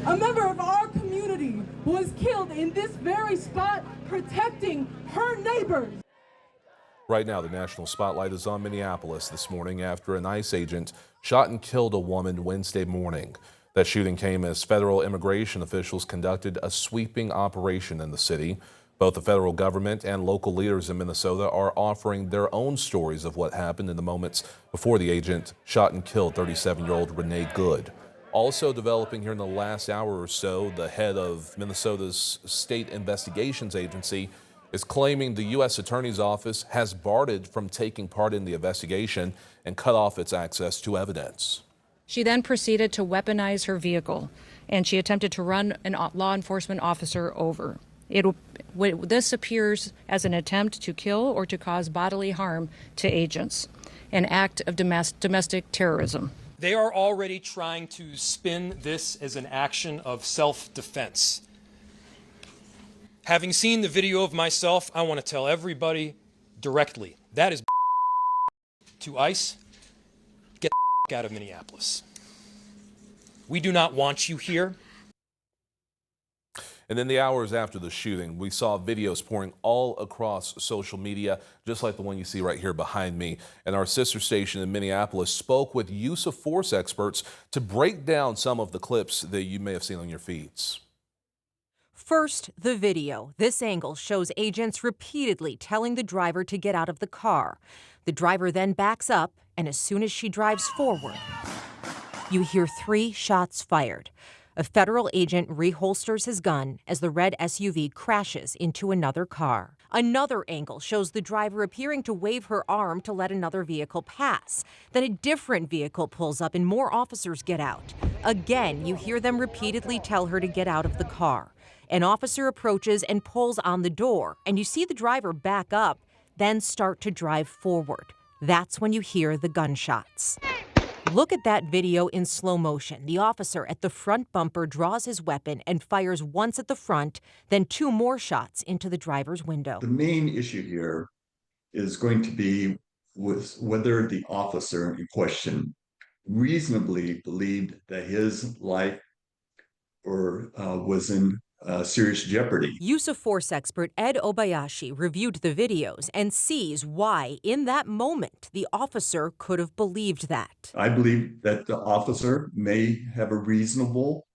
A member of our community was killed in this very spot protecting her neighbors. Right now, the national spotlight is on Minneapolis this morning after an ICE agent shot and killed a woman Wednesday morning. That shooting came as federal immigration officials conducted a sweeping operation in the city. Both the federal government and local leaders in Minnesota are offering their own stories of what happened in the moments before the agent shot and killed 37-year-old Renee Good. Also developing here in the last hour or so, the head of Minnesota's State Investigations Agency is claiming the U.S. Attorney's Office has barred it from taking part in the investigation and cut off its access to evidence. She then proceeded to weaponize her vehicle, and she attempted to run a law enforcement officer over. This appears as an attempt to kill or to cause bodily harm to agents, an act of domestic terrorism. They are already trying to spin this as an action of self-defense. Having seen the video of myself, I want to tell everybody directly, that is to ICE, get the out of Minneapolis. We do not want you here. And in the hours after the shooting, we saw videos pouring all across social media, just like the one you see right here behind me. And our sister station in Minneapolis spoke with use of force experts to break down some of the clips that you may have seen on your feeds. First, the video. This angle shows agents repeatedly telling the driver to get out of the car. The driver then backs up, and as soon as she drives forward, you hear 3 shots fired. A federal agent reholsters his gun as the red SUV crashes into another car. Another angle shows the driver appearing to wave her arm to let another vehicle pass. Then a different vehicle pulls up and more officers get out. Again, you hear them repeatedly tell her to get out of the car. An officer approaches and pulls on the door, and you see the driver back up, then start to drive forward. That's when you hear the gunshots. Look at that video in slow motion. The officer at the front bumper draws his weapon and fires once at the front, then 2 more shots into the driver's window. The main issue here is going to be with whether the officer in question reasonably believed that his life was in serious jeopardy. Use of force expert Ed Obayashi reviewed the videos and sees why, in that moment, the officer could have believed that. I believe that the officer may have a reasonable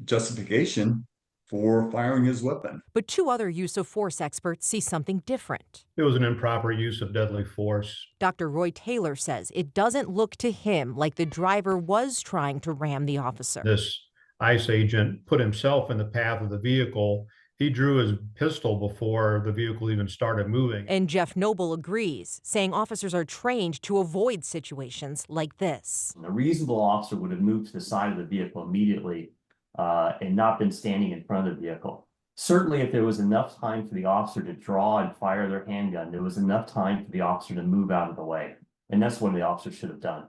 justification for firing his weapon. But 2 other use of force experts see something different. It was an improper use of deadly force. Dr. Roy Taylor says it doesn't look to him like the driver was trying to ram the officer. This ICE agent put himself in the path of the vehicle. He drew his pistol before the vehicle even started moving. And Jeff Noble agrees, saying officers are trained to avoid situations like this. A reasonable officer would have moved to the side of the vehicle immediately and not been standing in front of the vehicle. Certainly, if there was enough time for the officer to draw and fire their handgun, there was enough time for the officer to move out of the way. And that's what the officer should have done.